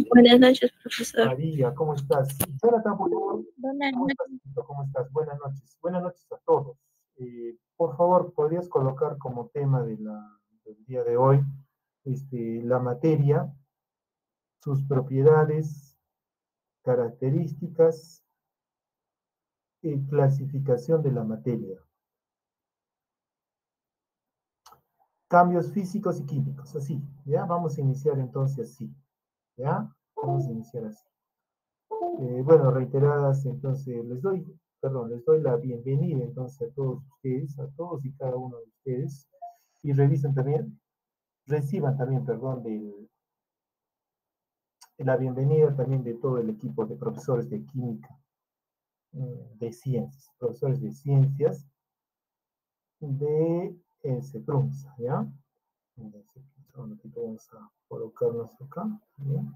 Buenas noches, profesor. María, ¿cómo estás? Jonathan, por favor. Buenas ¿Cómo estás? ¿Cómo estás? Buenas noches. Buenas noches a todos. Por favor, ¿podrías colocar como tema del día de hoy la materia, sus propiedades, características y clasificación de la materia? Cambios físicos y químicos, así, ¿ya? Vamos a iniciar entonces así, ¿ya? Vamos a iniciar así. Bueno, reiteradas, entonces les doy la bienvenida entonces a todos ustedes, a todos y cada uno de ustedes, y reciban también, perdón, la bienvenida también de todo el equipo de profesores de química, de ciencias, profesores de ciencias de CEPRUNSA, ¿ya? Vamos a colocarnos acá, ¿bien?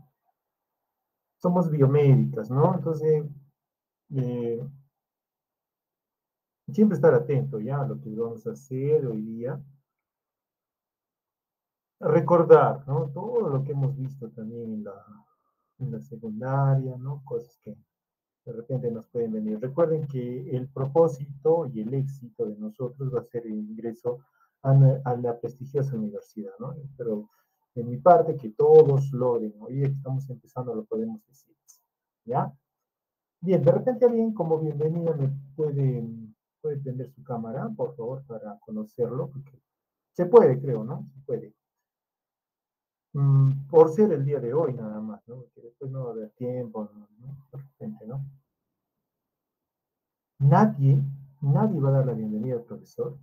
Somos biomédicas, ¿no? Entonces, siempre estar atento ya a lo que vamos a hacer hoy día. Recordar, ¿no? Todo lo que hemos visto también en la secundaria, ¿no? Cosas que de repente nos pueden venir. Recuerden que el propósito y el éxito de nosotros va a ser el ingreso a la prestigiosa universidad, ¿no? Pero de mi parte, que todos logren. Hoy estamos empezando, lo podemos decir, ¿ya? Bien, de repente alguien como bienvenida me puede prender su cámara, por favor, para conocerlo, porque se puede, creo, ¿no? Se puede. Por ser el día de hoy nada más, ¿no? Porque después no va a haber tiempo, ¿no? De repente, ¿no? Nadie va a dar la bienvenida al profesor.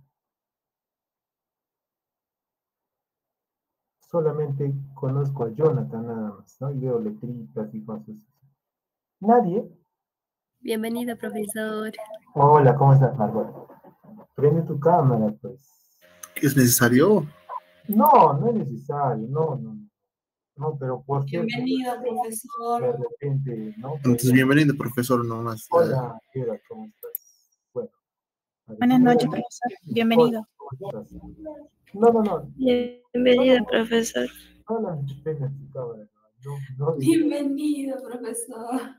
Solamente conozco a Jonathan nada más, ¿no? Y veo letritas y cosas así. ¿Nadie? Bienvenido, profesor. Hola, ¿cómo estás, Margot? Prende tu cámara, pues. ¿Es necesario? No, no es necesario, no, pero por cierto. Bienvenido, profesor. De repente, ¿no? Entonces, bienvenido, profesor, nomás. Hola, Piedra, ¿cómo estás? Bueno. Buenas noches, profesor. Bienvenido. No. Bienvenido, profesor. Hola, prende tu cámara. Bienvenido, profesor.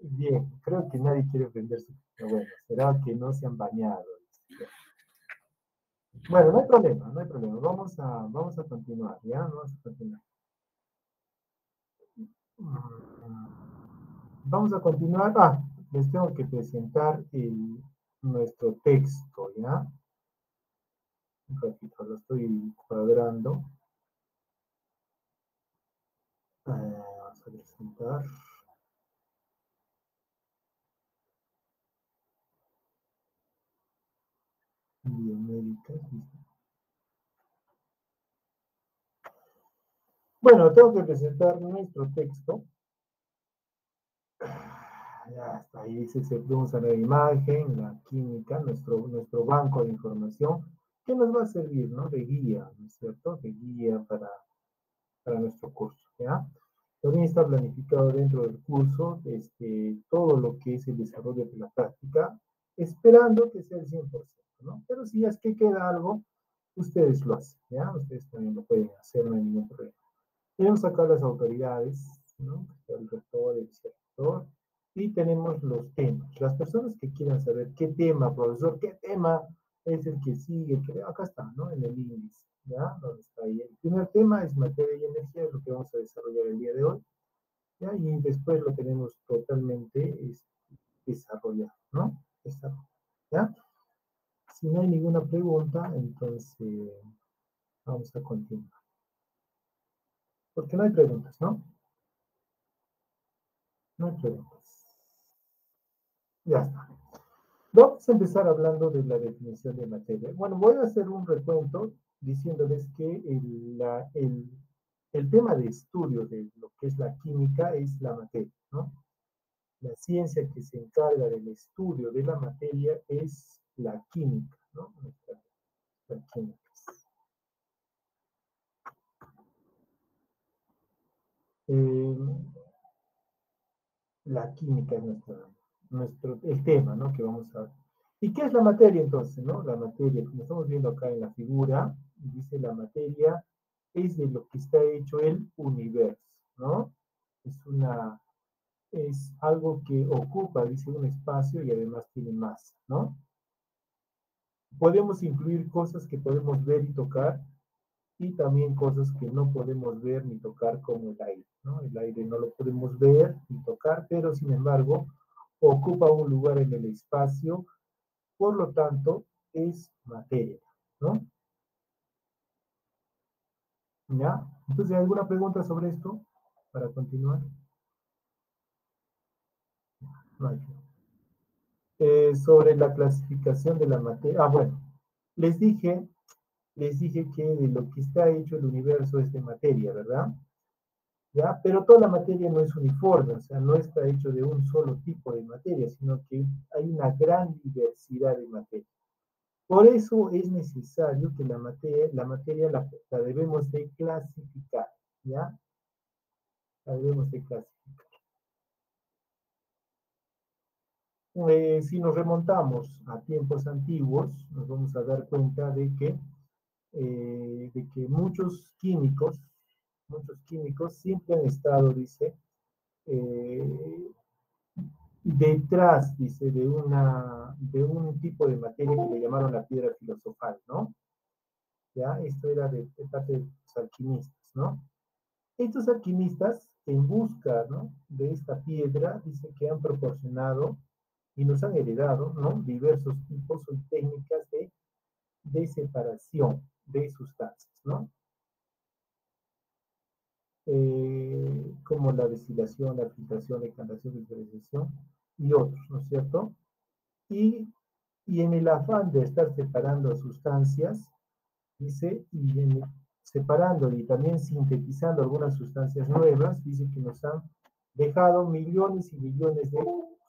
Bien, creo que nadie quiere prender su cámara. Bueno, será que no se han bañado. Bueno, no hay problema. Vamos a continuar, ¿ya? Vamos a continuar. Vamos a continuar. Les tengo que presentar nuestro texto, ¿ya? Un ratito, lo estoy cuadrando. Vamos a presentar. Biomédicas. Bueno, tengo que presentar nuestro texto. Ya está, ahí dice, se usa la imagen, la química, nuestro banco de información, que nos va a servir, ¿no? De guía, ¿no es cierto? De guía para nuestro curso, ¿ya? También está planificado dentro del curso todo lo que es el desarrollo de la práctica, esperando que sea el 100%, ¿no? Pero si es que queda algo, ustedes lo hacen, ¿ya? Ustedes también lo pueden hacer, no hay ningún problema. Tenemos acá las autoridades, ¿no? El rector, el vicerrector, y tenemos los temas. Las personas que quieran saber qué tema, profesor, qué tema es el que sigue, acá está, ¿no? En el índice, ¿ya? Donde está ahí. El primer tema es materia y energía, es lo que vamos a desarrollar el día de hoy, ¿ya? Y después lo tenemos totalmente desarrollado, ¿no? ¿Ya? Si no hay ninguna pregunta, entonces vamos a continuar. Porque no hay preguntas, ¿no? No hay preguntas. Ya está. Vamos a empezar hablando de la definición de materia. Bueno, voy a hacer un recuento diciéndoles que el tema de estudio de lo que es la química es la materia, ¿no? La ciencia que se encarga del estudio de la materia es la química, ¿no? La química. La química es el tema, ¿no? Que vamos a ver. ¿Y qué es la materia entonces, no? La materia, como estamos viendo acá en la figura, dice la materia es de lo que está hecho el universo, ¿no? Es algo que ocupa, dice, un espacio y además tiene masa, ¿no? Podemos incluir cosas que podemos ver y tocar y también cosas que no podemos ver ni tocar como el aire, ¿no? El aire no lo podemos ver ni tocar, pero sin embargo ocupa un lugar en el espacio, por lo tanto es materia, ¿no? ¿Ya? Entonces, ¿alguna pregunta sobre esto para continuar? No hay. Sobre la clasificación de la materia. Bueno, les dije, les dije que de lo que está hecho el universo es de materia, ¿verdad? ¿Ya? Pero toda la materia no es uniforme, o sea, no está hecho de un solo tipo de materia, sino que hay una gran diversidad de materia. Por eso es necesario que la debemos de clasificar, ¿ya? La debemos de clasificar. Si nos remontamos a tiempos antiguos, nos vamos a dar cuenta de que muchos químicos siempre han estado, dice, eh, detrás, dice, de un tipo de materia que le llamaron la piedra filosofal, ¿no? Ya, esto era de parte de los alquimistas, ¿no? Estos alquimistas, en busca, ¿no?, de esta piedra, dice que han proporcionado y nos han heredado, ¿no?, diversos tipos o técnicas de separación de sustancias, ¿no? Como la destilación, la filtración, decantación, visualización y otros, ¿no es cierto? Y, y en el afán de estar separando sustancias, dice, separando y también sintetizando algunas sustancias nuevas, dice que nos han dejado millones y millones de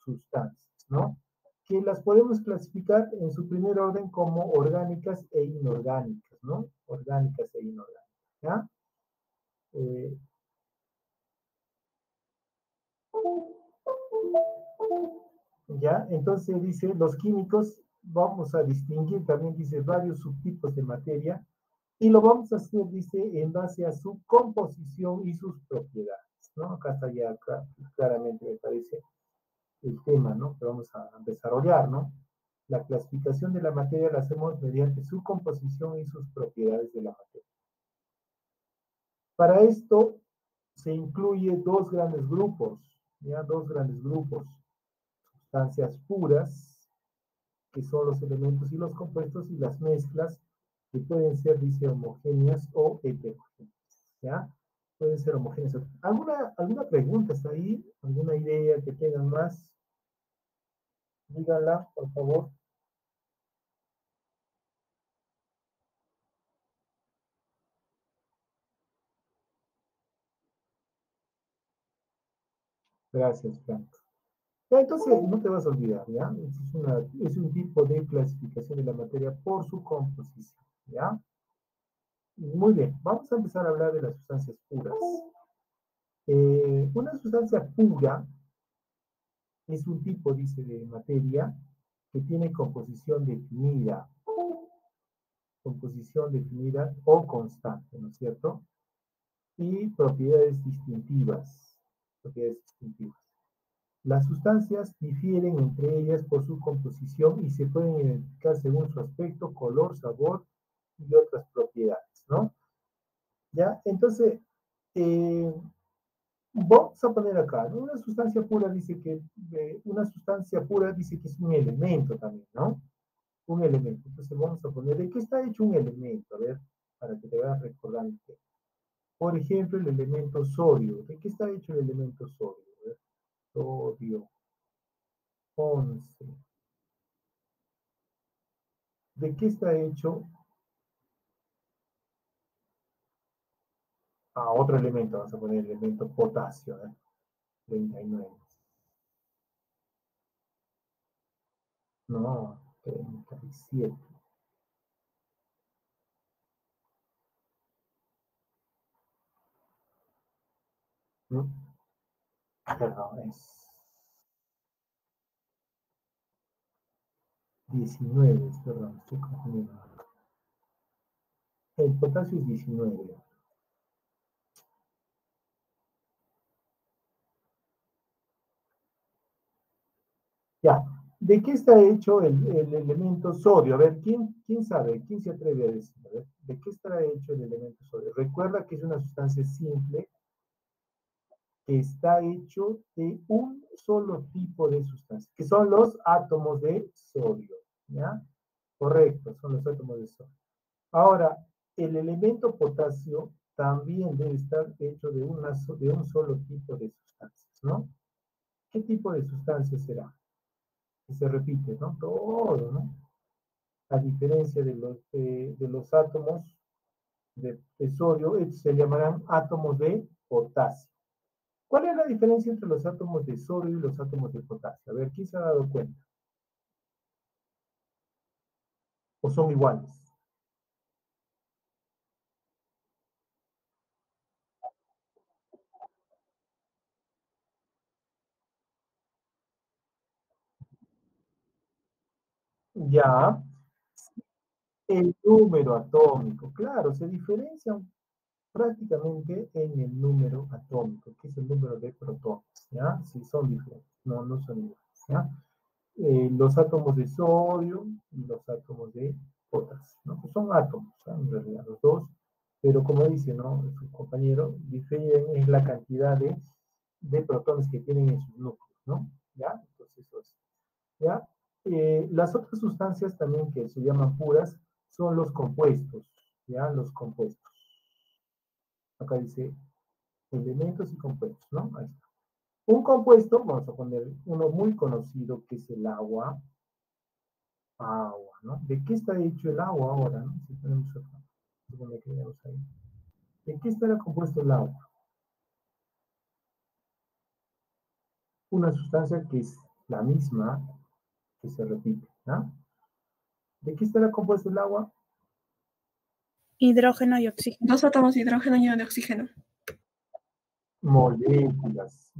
sustancias, ¿no? Que las podemos clasificar en su primer orden como orgánicas e inorgánicas, ¿no? Orgánicas e inorgánicas, ¿ya? Eh, ¿Ya? Entonces dice, los químicos vamos a distinguir, también dice, varios subtipos de materia y lo vamos a hacer, dice, en base a su composición y sus propiedades, ¿no? Acá está ya claramente, me parece, el tema, ¿no?, que vamos a desarrollar, ¿no? La clasificación de la materia la hacemos mediante su composición y sus propiedades de la materia. Para esto se incluye dos grandes grupos, ¿ya? Dos grandes grupos. Sustancias puras, que son los elementos y los compuestos, y las mezclas, que pueden ser, dice, homogéneas o heterogéneas, ¿ya? Pueden ser homogéneas. ¿Alguna pregunta hasta ahí? ¿Alguna idea que tengan más? Díganla, por favor. Gracias, Frank. Ya, entonces, no te vas a olvidar, ¿ya? Es un tipo de clasificación de la materia por su composición, ¿ya? Muy bien, vamos a empezar a hablar de las sustancias puras. Una sustancia pura es un tipo, dice, de materia que tiene composición definida o constante, ¿no es cierto? Y propiedades distintivas, propiedades distintivas. Las sustancias difieren entre ellas por su composición y se pueden identificar según su aspecto, color, sabor y otras propiedades, ¿no? ¿Ya? Entonces, eh, vamos a poner acá, ¿no? Una sustancia pura dice que es un elemento también, ¿no? Un elemento. Entonces vamos a poner, ¿de qué está hecho un elemento? A ver, para que te vayas recordando. Por ejemplo, el elemento sodio. ¿De qué está hecho el elemento sodio? A ver, sodio 11. ¿De qué está hecho? Otro elemento, vamos a poner el elemento potasio, ¿eh? 39. No, 37. ¿No? Perdón, es 19, perdón, estoy confundiendo. El potasio es 19. Ya. ¿De qué está hecho el elemento sodio? A ver, ¿quién sabe? ¿Quién se atreve a decir? A ver, ¿de qué está hecho el elemento sodio? Recuerda que es una sustancia simple que está hecho de un solo tipo de sustancia, que son los átomos de sodio. ¿Ya? Correcto, son los átomos de sodio. Ahora, el elemento potasio también debe estar hecho de un solo tipo de sustancias, ¿no? ¿Qué tipo de sustancia será? Que se repite, ¿no? Todo, ¿no? A diferencia de los átomos de sodio, estos se llamarán átomos de potasio. ¿Cuál es la diferencia entre los átomos de sodio y los átomos de potasio? A ver, ¿quién se ha dado cuenta? ¿O son iguales? Ya, el número atómico, claro, se diferencian prácticamente en el número atómico, que es el número de protones, ¿ya? Sí, son diferentes, no son iguales, ¿ya? Los átomos de sodio y los átomos de potasio, ¿no? Pues son átomos, ¿no? En realidad, los dos, pero como dice, ¿no? Su compañero, difieren en la cantidad de protones que tienen en sus núcleos, ¿no? ¿Ya? Entonces, eso es, ¿ya? Las otras sustancias también que se llaman puras son los compuestos, ¿ya? Los compuestos. Acá dice elementos y compuestos, ¿no? Ahí está. Un compuesto, vamos a poner uno muy conocido que es el agua. Agua, ¿no? ¿De qué está hecho el agua ahora, no? Si tenemos otra, ahí. ¿De qué estará compuesto el agua? Una sustancia que es la misma, que se repite, ¿no? ¿De qué estará compuesto el agua? Hidrógeno y oxígeno. 2 átomos de hidrógeno y uno de oxígeno. Moléculas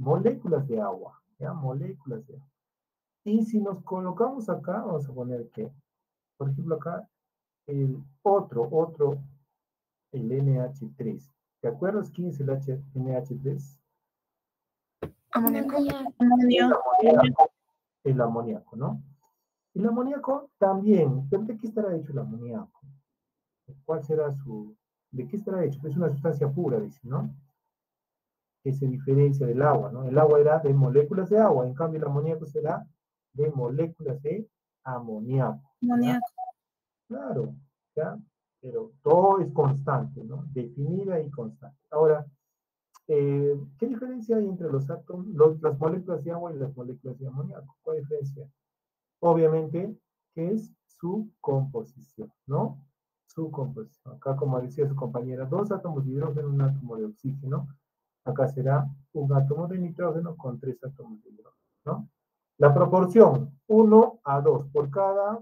de agua, ¿ya? Moléculas de agua. Y si nos colocamos acá, vamos a poner que, por ejemplo, acá, el el NH3. ¿Te acuerdas quién es el NH3? Amoníaco. Amonio. El amoníaco, ¿no? El amoníaco también, ¿pero de qué estará hecho el amoníaco? ¿Cuál será de qué estará hecho? Es una sustancia pura, dice, ¿no? Que se diferencia del agua, ¿no? El agua era de moléculas de agua, en cambio el amoníaco será de moléculas de amoníaco. ¿Ya? Amoníaco. Claro, ¿ya? Pero todo es constante, ¿no? Definida y constante. Ahora, ¿qué diferencia hay entre los átomos, las moléculas de agua y las moléculas de amoníaco? ¿Cuál diferencia? Obviamente, que es su composición, ¿no? Su composición. Acá, como decía su compañera, 2 átomos de hidrógeno, un átomo de oxígeno. Acá será un átomo de nitrógeno con 3 átomos de hidrógeno, ¿no? La proporción, 1:2. Por cada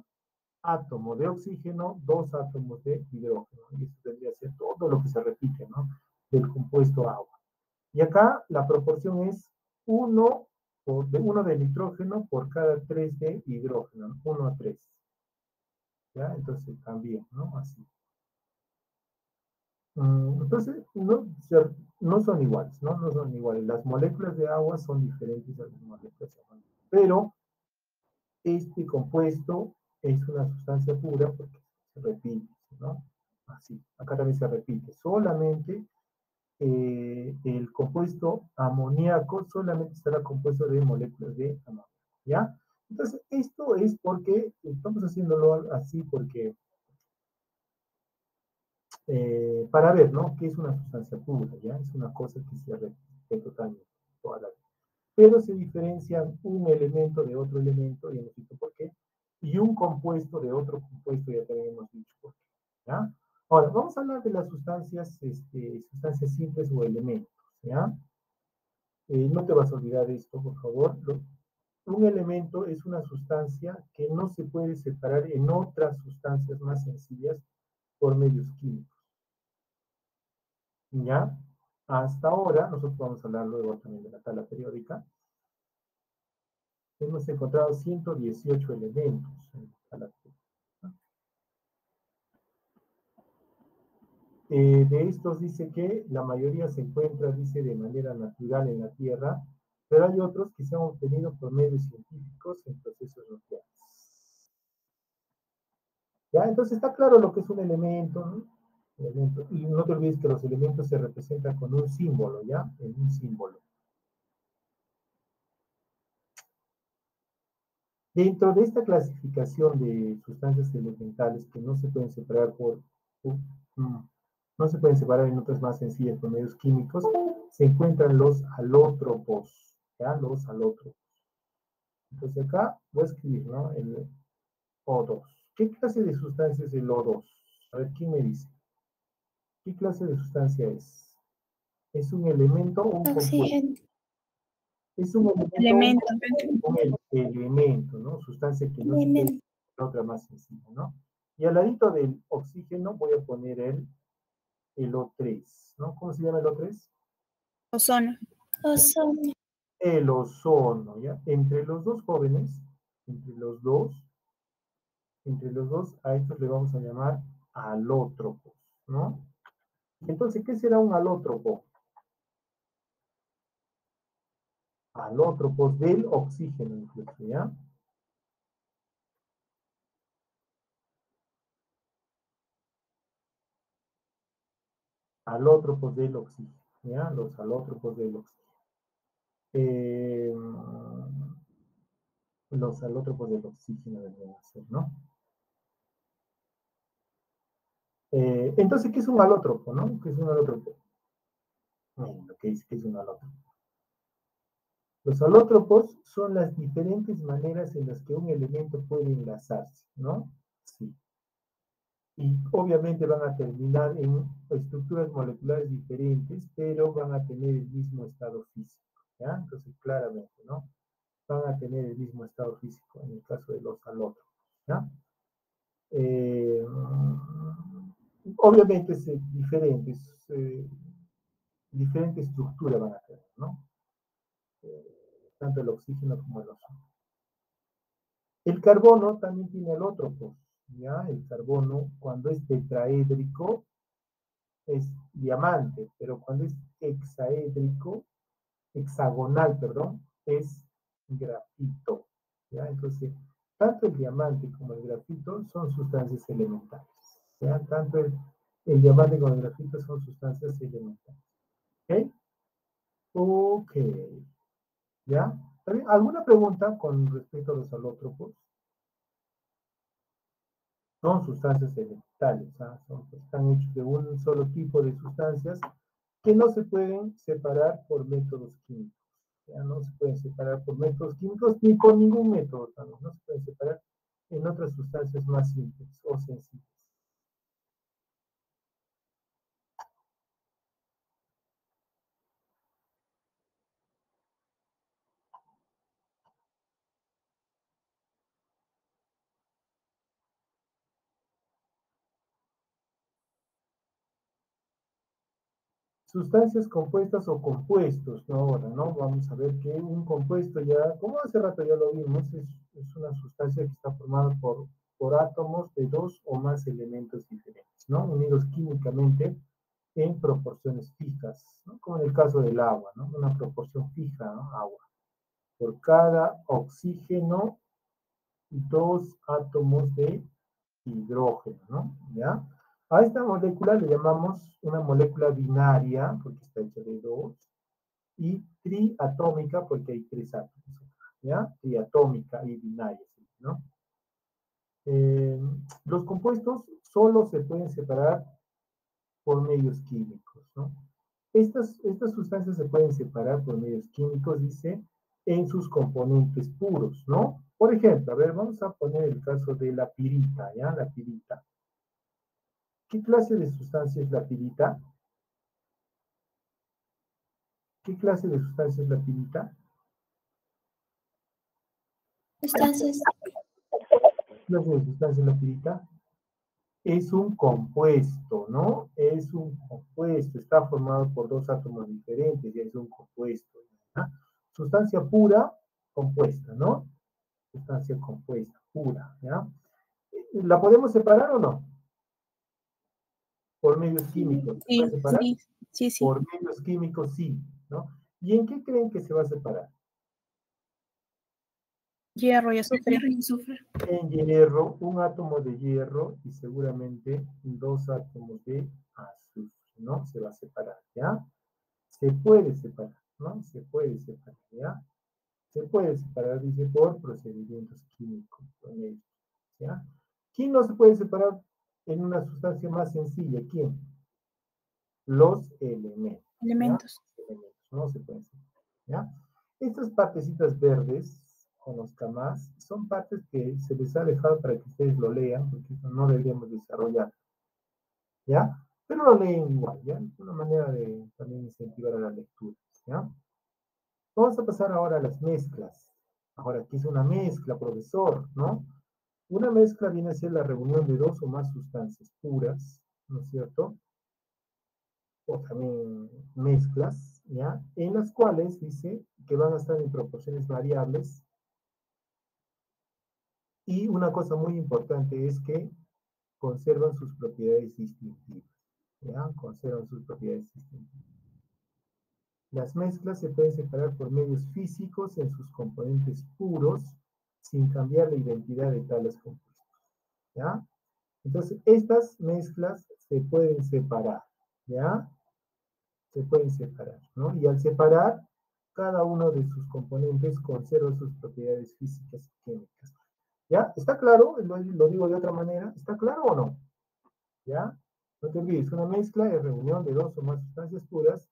átomo de oxígeno, 2 átomos de hidrógeno. Y eso tendría que ser todo lo que se repite, ¿no? Del compuesto agua. Y acá la proporción es 1 de nitrógeno por cada 3 de hidrógeno, 1:3. ¿Ya? Entonces también, ¿no? Así. Entonces, no son iguales, ¿no? No son iguales. Las moléculas de agua son diferentes a las moléculas de agua. Pero este compuesto es una sustancia pura porque se repite, ¿no? Así. Acá también se repite. Solamente el compuesto amoníaco solamente estará compuesto de moléculas de amonio, ¿ya? Entonces, esto es porque estamos haciéndolo así porque para ver, ¿no? ¿Qué es una sustancia pura? ¿Ya? Es una cosa que se repite totalmente toda la vida. Pero se diferencian un elemento de otro elemento, ya hemos visto por qué, y un compuesto de otro compuesto, ya también hemos dicho por qué, ¿ya? Ahora, vamos a hablar de las sustancias, sustancias simples o elementos, ¿ya? No te vas a olvidar de esto, por favor. Un elemento es una sustancia que no se puede separar en otras sustancias más sencillas por medios químicos. ¿Ya? Hasta ahora, nosotros vamos a hablar luego también de la tabla periódica, hemos encontrado 118 elementos en la tabla periódica. De estos dice que la mayoría se encuentra, dice, de manera natural en la Tierra, pero hay otros que se han obtenido por medios científicos en procesos nucleares. ¿Ya? Entonces está claro lo que es un elemento, ¿no? Y no te olvides que los elementos se representan con un símbolo, ¿ya? En un símbolo. Dentro de esta clasificación de sustancias elementales que no se pueden separar no se pueden separar en otras más sencillas por medios químicos, se encuentran los alótropos, ¿ya? Los alótropos. Entonces acá voy a escribir, ¿no? El O2. ¿Qué clase de sustancia es el O2? A ver, ¿quién me dice? ¿Qué clase de sustancia es? ¿Es un elemento o un compuesto? Oxígeno. Es un Elemento. elemento, ¿no? Sustancia que no se puede, otra más sencilla, ¿no? Y al ladito del oxígeno voy a poner el O3, ¿no? ¿Cómo se llama el O3? Ozono. Ozono. El ozono, ¿ya? Entre los dos jóvenes, entre los dos, a estos le vamos a llamar alótropos, ¿no? Entonces, ¿qué será un alótropo? Alótropos del oxígeno, incluso, ¿ya? Alótropos del oxígeno, ¿ya? Los alótropos del oxígeno. Los alótropos del oxígeno deben ser, ¿no? Entonces, ¿qué es un alótropo, no? ¿Qué es un alótropo? Miren lo que dice que es un alótropo. Los alótropos son las diferentes maneras en las que un elemento puede enlazarse, ¿no? Sí. Y obviamente van a terminar en estructuras moleculares diferentes, pero van a tener el mismo estado físico, ¿ya? Entonces, claramente, ¿no? Van a tener el mismo estado físico en el caso de los alótropos, ¿ya? Obviamente es diferente estructura van a tener, ¿no? Tanto el oxígeno como el ozono. El carbono también tiene alótropos, ¿ya? El carbono, cuando es tetraédrico, es diamante, pero cuando es hexagonal, perdón, es grafito, ¿ya? Entonces, tanto el diamante como el grafito son sustancias elementales, ¿ya? Tanto el diamante como el grafito son sustancias elementales, ¿ok? Ok, ¿ya? ¿Alguna pregunta con respecto a los alótropos? Son sustancias elementales, ¿ah? Están hechos de un solo tipo de sustancias que no se pueden separar por métodos químicos. Ya no se pueden separar por métodos químicos ni por ningún método también. No se pueden separar en otras sustancias más simples o sencillas. Sustancias compuestas o compuestos, ¿no? Ahora, ¿no? Vamos a ver que un compuesto ya, como hace rato ya lo vimos, es una sustancia que está formada por átomos de dos o más elementos diferentes, ¿no? Unidos químicamente en proporciones fijas, ¿no? Como en el caso del agua, ¿no? Una proporción fija, ¿no? Agua. Por cada oxígeno, dos átomos de hidrógeno, ¿no? ¿Ya? A esta molécula le llamamos una molécula binaria, porque está hecha de dos, y triatómica, porque hay tres átomos, ¿ya? Triatómica y binaria, ¿no? Los compuestos solo se pueden separar por medios químicos, ¿no? Estas sustancias se pueden separar por medios químicos, dice, en sus componentes puros, ¿no? Por ejemplo, a ver, vamos a poner el caso de la pirita, ¿ya? La pirita. ¿Qué clase de sustancia es la pirita? ¿Qué clase de sustancia es la pirita? Sustancias. ¿Qué clase de sustancia es la pirita? Es un compuesto, ¿no? Es un compuesto, está formado por dos átomos diferentes y es un compuesto, ¿ya? Sustancia pura, compuesta, ¿no? Sustancia compuesta, pura, ¿ya? ¿La podemos separar o no? Por medios químicos. ¿Se puede separar? Sí. Por medios químicos, sí, ¿no? ¿Y en qué creen que se va a separar? Hierro y azufre. Hierro y azufre. En hierro, un átomo de hierro y seguramente 2 átomos de azufre, ¿no? Se va a separar, ¿ya? Se puede separar, ¿no? Se puede separar, ¿ya? Se puede separar, dice, por procedimientos químicos, ¿ya? ¿Quién no se puede separar en una sustancia más sencilla? ¿Quién? Los elementos. Elementos. ¿Ya? Elementos, no se pueden separar, ¿ya? Estas partecitas verdes, conozca más, son partes que se les ha dejado para que ustedes lo lean, porque eso no deberíamos desarrollar, ¿ya? Pero lo leen igual, ¿ya? Es una manera de también incentivar a la lectura, ¿ya? Vamos a pasar ahora a las mezclas. Ahora, ¿qué es una mezcla, profesor? ¿No? Una mezcla viene a ser la reunión de 2 o más sustancias puras, ¿no es cierto? O también mezclas, ¿ya? En las cuales dice que van a estar en proporciones variables. Y una cosa muy importante es que conservan sus propiedades distintivas, ¿ya? Conservan sus propiedades distintivas. Las mezclas se pueden separar por medios físicos en sus componentes puros, sin cambiar la identidad de tales compuestos, ¿ya? Entonces, estas mezclas se pueden separar, ¿ya? Se pueden separar, ¿no? Y al separar, cada uno de sus componentes conserva sus propiedades físicas y químicas. ¿Ya? ¿Está claro? Lo digo de otra manera. ¿Está claro o no? ¿Ya? No te olvides, una mezcla es reunión de 2 o más sustancias puras,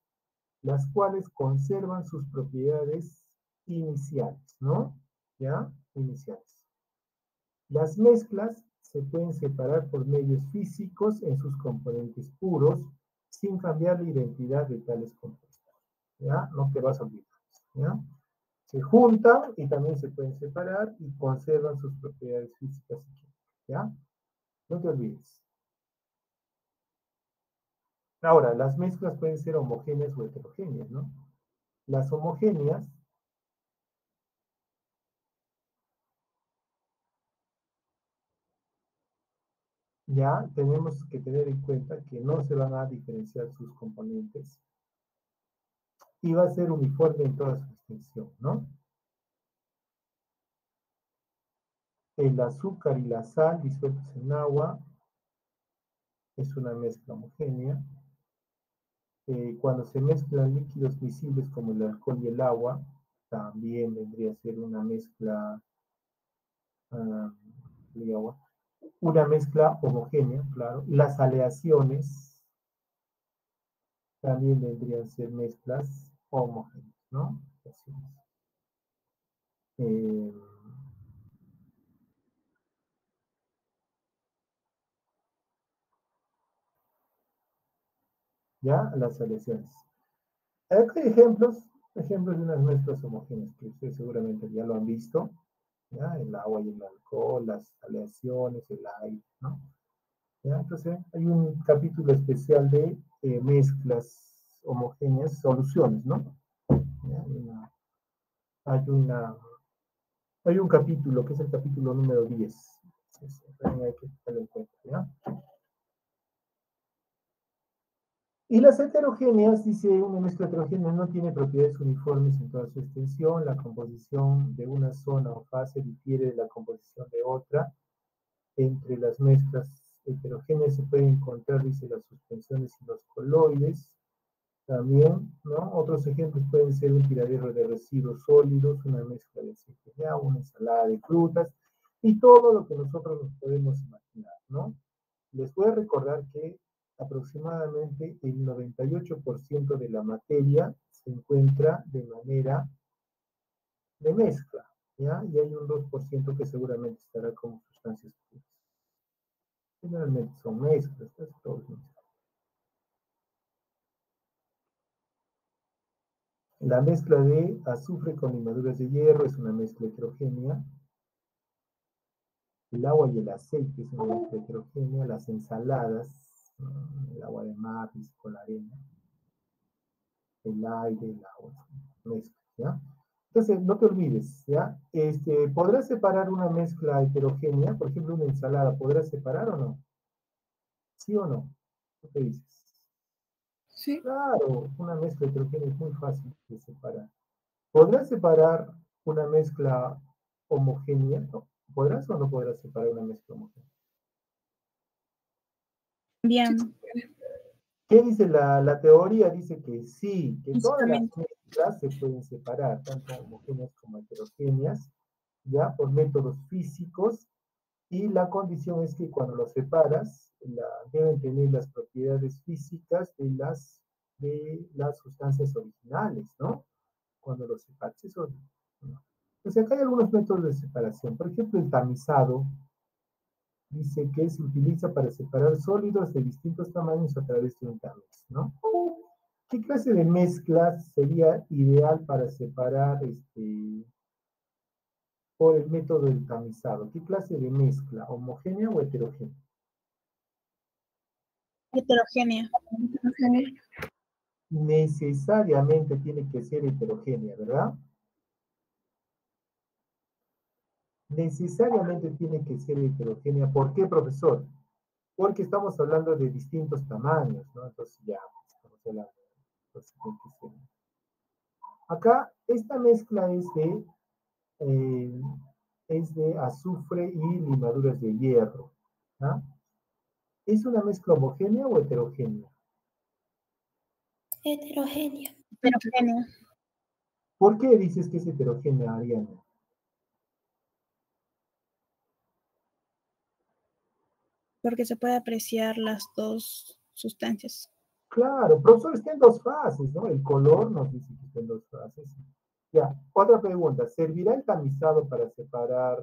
las cuales conservan sus propiedades iniciales, ¿no? ¿Ya? Iniciales. Las mezclas se pueden separar por medios físicos en sus componentes puros, sin cambiar la identidad de tales compuestos. ¿Ya? No te vas a olvidar. ¿Ya? Se juntan y también se pueden separar y conservan sus propiedades físicas y químicas. ¿Ya? No te olvides. Ahora, las mezclas pueden ser homogéneas o heterogéneas, ¿no? Las homogéneas ya tenemos que tener en cuenta que no se van a diferenciar sus componentes y va a ser uniforme en toda su extensión, ¿no? El azúcar y la sal disueltos en agua es una mezcla homogénea. Cuando se mezclan líquidos miscibles como el alcohol y el agua, también vendría a ser una mezcla, una mezcla homogénea, claro. Las aleaciones también vendrían a ser mezclas homogéneas, ¿no? Así es. ¿Ya? Las aleaciones. Aquí hay ejemplos de unas mezclas homogéneas que ustedes seguramente ya lo han visto, ¿ya? El agua y el alcohol, las aleaciones, el aire, ¿no? ¿Ya? Entonces, hay un capítulo especial de mezclas homogéneas, soluciones, ¿no? ¿Ya? Hay un capítulo que es el capítulo número 10. Entonces, hay que tenerlo en cuenta, ¿ya? Y las heterogéneas, dice, una mezcla heterogénea no tiene propiedades uniformes en toda su extensión, la composición de una zona o fase difiere de la composición de otra. Entre las mezclas heterogéneas se pueden encontrar, dice, las suspensiones y los coloides. También, ¿no? Otros ejemplos pueden ser un tiradero de residuos sólidos, una mezcla de aceite de agua, una ensalada de frutas, y todo lo que nosotros nos podemos imaginar, ¿no? Les voy a recordar que aproximadamente el 98% de la materia se encuentra de manera de mezcla, ¿ya? Y hay un 2% que seguramente estará como sustancias puras. Generalmente son mezclas, casi todos mezclas. La mezcla de azufre con limaduras de hierro es una mezcla heterogénea. El agua y el aceite es una mezcla heterogénea. Las ensaladas, el agua de mar con la arena, el aire, el agua, mezcla, ¿ya? Entonces, no te olvides, ¿ya? ¿Podrás separar una mezcla heterogénea? Por ejemplo, una ensalada, ¿podrás separar o no? ¿Sí o no? ¿Qué te dices? Sí. Claro, una mezcla heterogénea es muy fácil de separar. ¿Podrás separar una mezcla homogénea? ¿No? ¿Podrás o no podrás separar una mezcla homogénea? Bien, ¿Qué dice la teoría? Dice que sí, que todas las básicamente. mezclas se pueden separar, tanto homogéneas como heterogéneas, ya por métodos físicos, y la condición es que cuando los separas, deben tener las propiedades físicas de las sustancias originales, ¿no? Cuando los separas, eso, ¿no? Entonces acá hay algunos métodos de separación. Por ejemplo, el tamizado dice que se utiliza para separar sólidos de distintos tamaños a través de un tamiz, ¿no? ¿Qué clase de mezcla sería ideal para separar por el método del tamizado? ¿Qué clase de mezcla? ¿Homogénea o heterogénea? Heterogénea. Heterogénea. Necesariamente tiene que ser heterogénea, ¿verdad? Necesariamente tiene que ser heterogénea. ¿Por qué, profesor? Porque estamos hablando de distintos tamaños, ¿no? Entonces ya, estamos hablando. Entonces, tiene que ser. Acá, esta mezcla eh, es de azufre y limaduras de hierro, ¿ah? ¿Es una mezcla homogénea o heterogénea? Heterogénea. Heterogénea. ¿Por qué dices que es heterogénea, Ariana? Porque se puede apreciar las dos sustancias. Claro, profesor, está en dos fases, ¿no? El color nos dice que está en dos fases. Ya, otra pregunta. ¿Servirá el tamizado para separar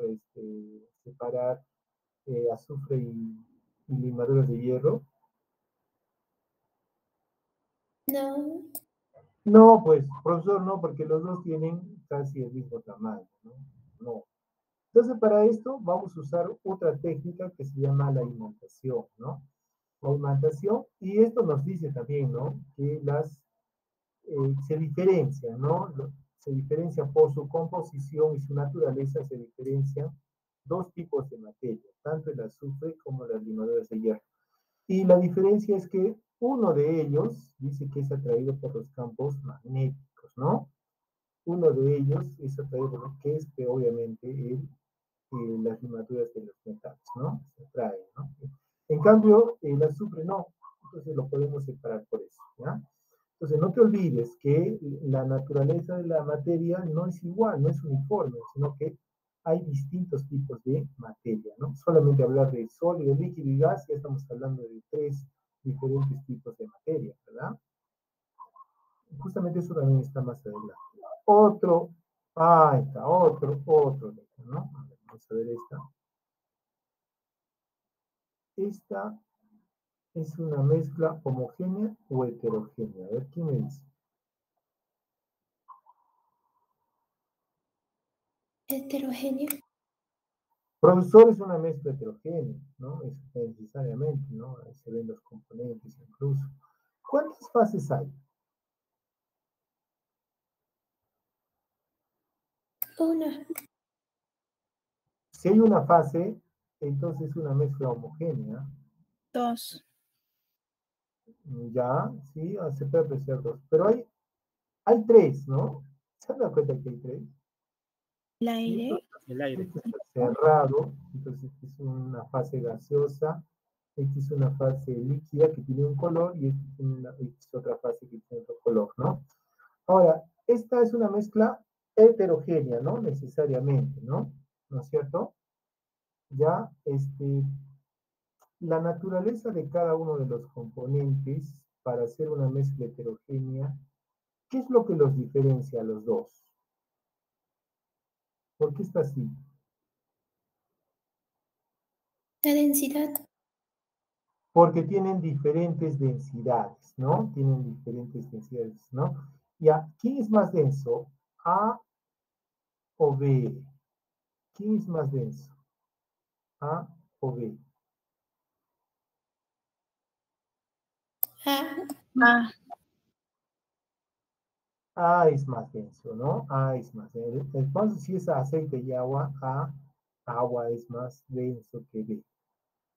azufre y limaduras de hierro? No. No, pues, profesor, no, porque los dos tienen casi el mismo tamaño, ¿no? No. Entonces, para esto vamos a usar otra técnica que se llama la imantación, ¿no? La imantación, y esto nos dice también, ¿no? Que se diferencian, ¿no? Se diferencian por su composición y su naturaleza, se diferencian dos tipos de materia, tanto el azufre como las limaduras de hierro. Y la diferencia es que uno de ellos dice que es atraído por los campos magnéticos, ¿no? Uno de ellos es atraído por lo que es que obviamente las limaduras de los metales, ¿no? Se atraen, ¿no? En cambio, el azufre no, entonces lo podemos separar por eso, ¿ya? Entonces, no te olvides que la naturaleza de la materia no es igual, no es uniforme, sino que hay distintos tipos de materia, ¿no? Solamente hablar de sólido, líquido y gas, ya estamos hablando de tres diferentes tipos de materia, ¿verdad? Justamente eso también está más adelante. Otro, ahí está, otro, ¿no? Vamos a ver esta. Esta es una mezcla homogénea o heterogénea. A ver, ¿quién me dice? Heterogénea. Profesor, es una mezcla heterogénea, ¿no? Es necesariamente, ¿no? Ahí se ven los componentes incluso. ¿Cuántas fases hay? Una. Si hay una fase, entonces es una mezcla homogénea. Dos. Ya, sí, se puede apreciar dos. Pero hay tres, ¿no? ¿Se dan cuenta que hay tres? El aire. El aire. Este está cerrado, entonces esta es una fase gaseosa, esta es una fase líquida que tiene un color y esta es otra fase que tiene otro color, ¿no? Ahora, esta es una mezcla heterogénea, ¿no? Necesariamente, ¿no? ¿No es cierto? Ya, la naturaleza de cada uno de los componentes para hacer una mezcla heterogénea, ¿qué es lo que los diferencia a los dos? ¿Por qué está así? La densidad. Porque tienen diferentes densidades, ¿no? Tienen diferentes densidades, ¿no? Ya, ¿quién es más denso? ¿A o B? ¿Quién es más denso? ¿A o B? A. A. A es más denso, ¿no? A es más denso. Entonces, si es aceite y agua, agua es más denso que B.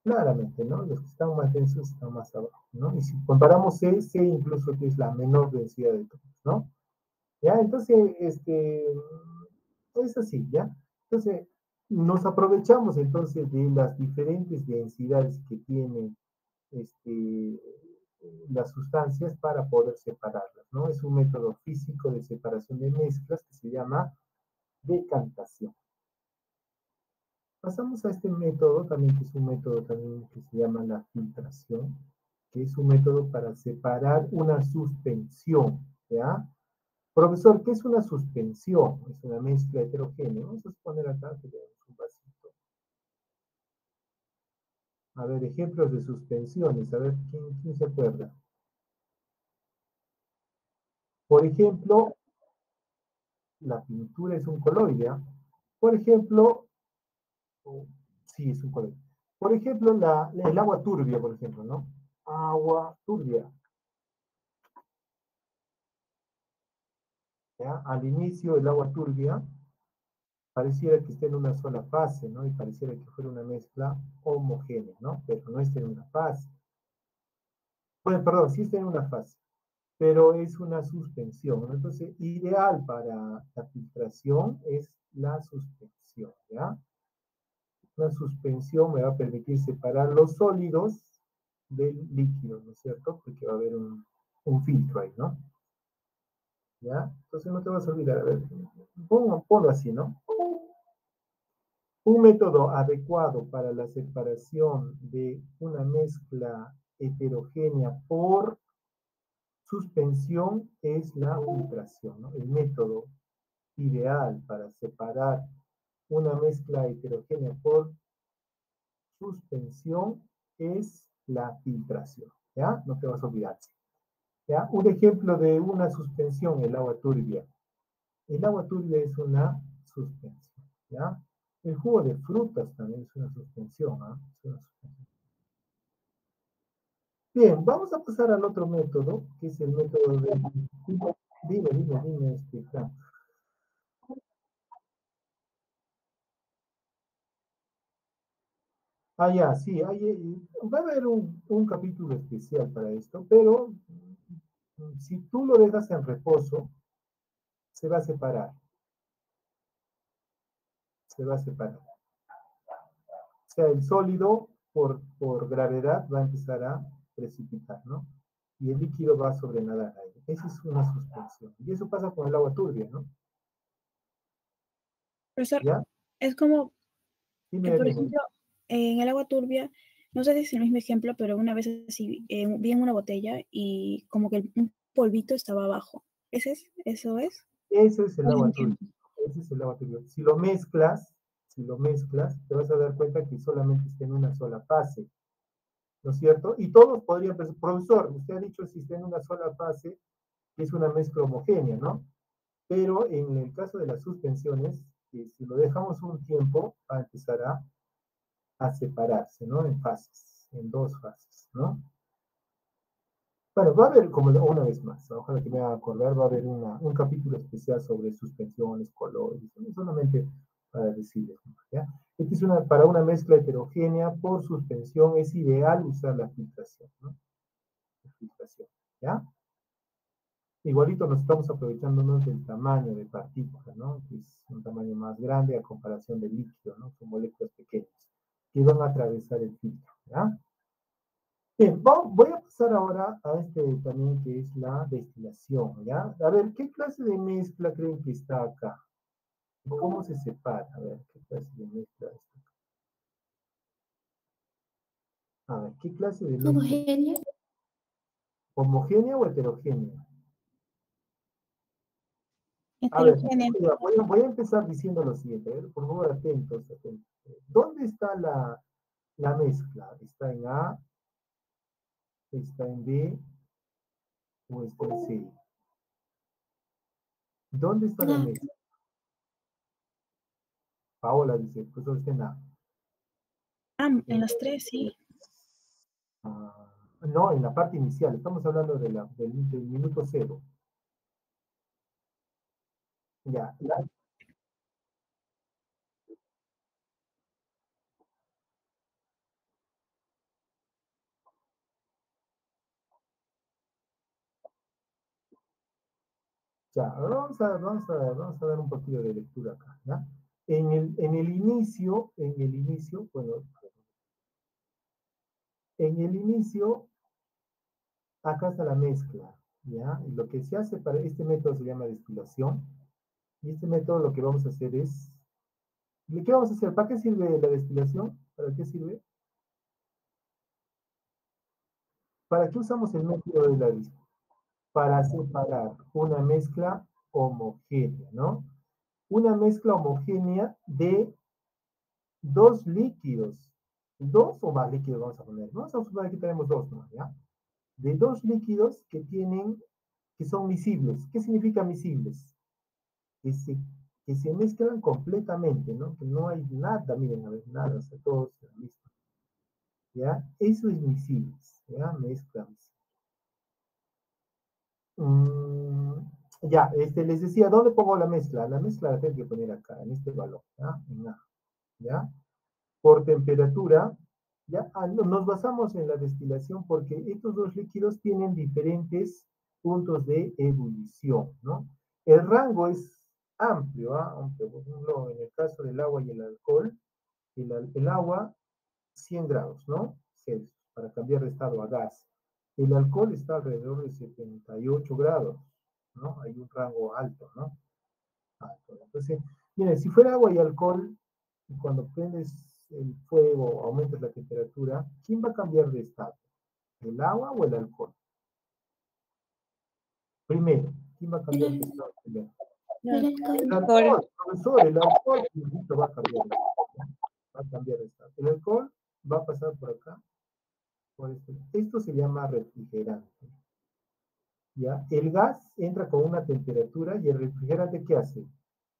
Claramente, ¿no? Los que están más densos están más abajo, ¿no? Y si comparamos C, C incluso que es la menor densidad de todos, ¿no? Ya, entonces, es así, ¿ya? Entonces, nos aprovechamos entonces de las diferentes densidades que tienen este, las sustancias para poder separarlas, ¿no? Es un método físico de separación de mezclas que se llama decantación. Pasamos a este método también, que es un método también que se llama la filtración, que es un método para separar una suspensión, ¿ya? Profesor, ¿qué es una suspensión? Es una mezcla heterogénea. Vamos a suponer acá que tenemos un vasito. A ver, ejemplos de suspensiones. A ver, ¿quién se acuerda? Por ejemplo, la pintura es un coloide. ¿Ah? Por ejemplo, sí, es un coloide. Por ejemplo, el agua turbia, por ejemplo, ¿no? Agua turbia. ¿Ya? Al inicio, el agua turbia pareciera que esté en una sola fase, ¿no? Y pareciera que fuera una mezcla homogénea, ¿no? Pero no está en una fase. Bueno, perdón, sí está en una fase, pero es una suspensión, ¿no? Entonces, ideal para la filtración es la suspensión, ¿ya? Una suspensión me va a permitir separar los sólidos del líquido, ¿no es cierto? Porque va a haber un filtro ahí, ¿no? ¿Ya? Entonces no te vas a olvidar, a ver, ponlo así, ¿no? Un método adecuado para la separación de una mezcla heterogénea por suspensión es la filtración, ¿no? El método ideal para separar una mezcla heterogénea por suspensión es la filtración, ¿ya? No te vas a olvidar. ¿Ya? Un ejemplo de una suspensión, el agua turbia. El agua turbia es una suspensión, ¿ya? El jugo de frutas también es una suspensión, ¿ah? Es una suspensión. Bien, vamos a pasar al otro método, que es el método de... Dime, Fran. Ah, ya, sí, va a haber un capítulo especial para esto, pero si tú lo dejas en reposo, se va a separar, se va a separar. O sea, el sólido por gravedad va a empezar a precipitar, ¿no? Y el líquido va a sobrenadar ahí. Esa es una suspensión. Y eso pasa con el agua turbia, ¿no? Profesor, ¿Ya? es como que, Dime, por dime. ejemplo, en el agua turbia, no sé si es el mismo ejemplo, pero una vez así, vi en una botella y como que un polvito estaba abajo. ¿Eso es? Ese es el No lo agua turbia. entiendo. Ese es el agua turbia. Si lo mezclas, te vas a dar cuenta que solamente está en una sola fase, ¿no es cierto? Y todos podrían pensar, profesor, usted ha dicho si está en una sola fase, que es una mezcla homogénea, ¿no? Pero en el caso de las suspensiones, si lo dejamos un tiempo, va a empezar a separarse, ¿no? En fases, en dos fases, ¿no? Bueno, va a haber, como una vez más, ojalá que me haga acordar, va a haber un capítulo especial sobre suspensiones, colores, solamente para decirles, ¿ya? Esta es para una mezcla heterogénea por suspensión, es ideal usar la filtración, ¿no? La filtración, ¿ya? Igualito nos estamos aprovechándonos del tamaño de partícula, ¿no? Que es un tamaño más grande a comparación del líquido, ¿no? Son moléculas pequeñas que van a atravesar el filtro, ¿ya? Bien, voy a pasar ahora a este también que es la destilación, ¿ya? A ver, ¿qué clase de mezcla creen que está acá? ¿Cómo se separa? A ver, ¿qué clase de mezcla está acá? A ver, ¿qué clase de mezcla? Homogénea. ¿Homogénea o heterogénea? A ver, Heterogénea. voy a empezar diciendo lo siguiente, a ver, por favor, atentos, atentos. ¿Dónde está la mezcla? ¿Está en A, está en B o está en C? ¿Dónde está la Ah, mezcla? Paola dice, pues está en A. En las tres, sí. No, en la parte inicial, estamos hablando del minuto cero. Ya, ya, vamos a dar un poquito de lectura acá, ¿ya? En el inicio, bueno, en el inicio, acá está la mezcla, ¿ya? Y lo que se hace para este método se llama destilación. Y este método lo que vamos a hacer es... ¿Qué vamos a hacer? ¿Para qué sirve la destilación? ¿Para qué sirve? ¿Para qué usamos el método de la destilación? Para separar una mezcla homogénea, ¿no? Una mezcla homogénea de dos líquidos. Dos o más líquidos vamos a poner. Vamos a suponer que tenemos dos, ¿no? ¿Ya? De dos líquidos que son miscibles. ¿Qué significa miscibles? Que se mezclan completamente, ¿no? Que no hay nada, miren, a ver, nada, o sea, todo está listo. ¿Ya? Eso es miscibles, ¿ya? Mezclas. Ya, les decía, ¿dónde pongo la mezcla? La mezcla la tengo que poner acá, en este valor, ¿ya? En A, ¿ya? Por temperatura, ¿ya? Nos basamos en la destilación porque estos dos líquidos tienen diferentes puntos de ebullición, ¿no? El rango es amplio, ¿ah? Aunque, por ejemplo, en el caso del agua y el alcohol, el agua, 100 grados, ¿no? Celsius, para cambiar de estado a gas. El alcohol está alrededor de 78 grados, ¿no? Hay un rango alto, ¿no? Alto. Entonces, miren, si fuera agua y alcohol, y cuando prendes el fuego, aumentas la temperatura, ¿quién va a cambiar de estado? ¿El agua o el alcohol? Primero, ¿quién va a cambiar de estado primero? El El alcohol. alcohol, profesor, el alcohol va a cambiar de estado. Va a cambiar de estado. El alcohol va a pasar por acá. Por esto. Esto se llama refrigerante. ¿Ya? El gas entra con una temperatura y el refrigerante, ¿qué hace?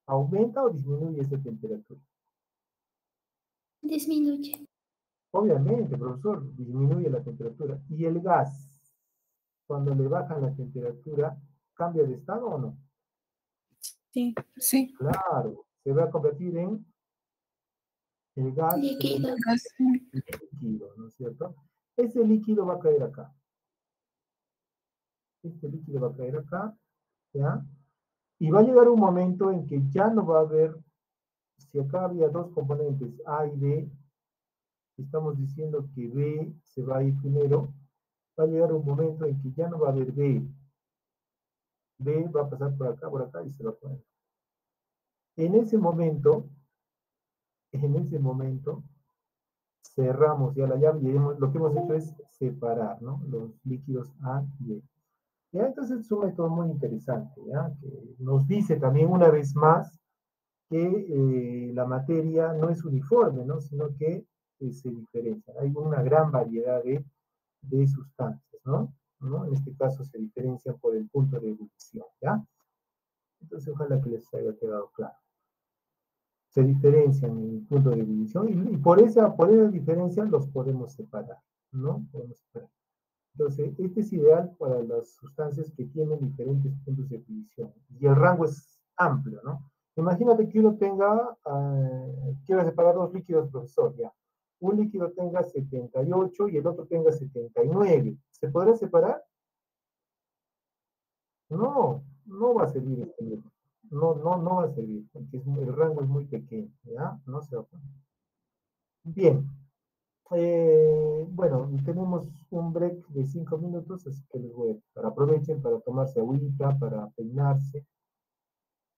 ¿Aumenta o disminuye esa temperatura? Disminuye. Obviamente, profesor, disminuye la temperatura. ¿Y el gas, cuando le bajan la temperatura, cambia de estado o no? Sí. Sí. Claro, se va a convertir en el gas Líquido. líquido, ¿no es cierto? Ese líquido va a caer acá. Este líquido va a caer acá, ¿ya? Y va a llegar un momento en que ya no va a haber, si acá había dos componentes, A y B, estamos diciendo que B se va a ir primero, va a llegar un momento en que ya no va a haber B. B va a pasar por acá y se va a poner. En ese momento, cerramos ya la llave y lo que hemos hecho es separar, ¿no? Los líquidos A y B. ¿Ya? Entonces es un método muy interesante, ¿ya? Que nos dice también una vez más que la materia no es uniforme, ¿no? Sino que se diferencia. Hay una gran variedad de sustancias, ¿no? ¿no? En este caso se diferencian por el punto de ebullición, ¿ya? Entonces ojalá que les haya quedado claro. Se diferencian en el punto de ebullición y por esa diferencia los podemos separar, ¿no? Podemos separar. Entonces, este es ideal para las sustancias que tienen diferentes puntos de ebullición y el rango es amplio, ¿no? Imagínate que uno tenga, quiero separar dos líquidos, profesor, ya. Un líquido tenga 78 y el otro tenga 79. ¿Se podrá separar? No, no va a servir este método. No va a servir, porque el rango es muy pequeño, ¿ya? No se va a poner. Bien. Bueno, tenemos un break de 5 minutos, así que les voy a aprovechen para tomarse agüita, para peinarse.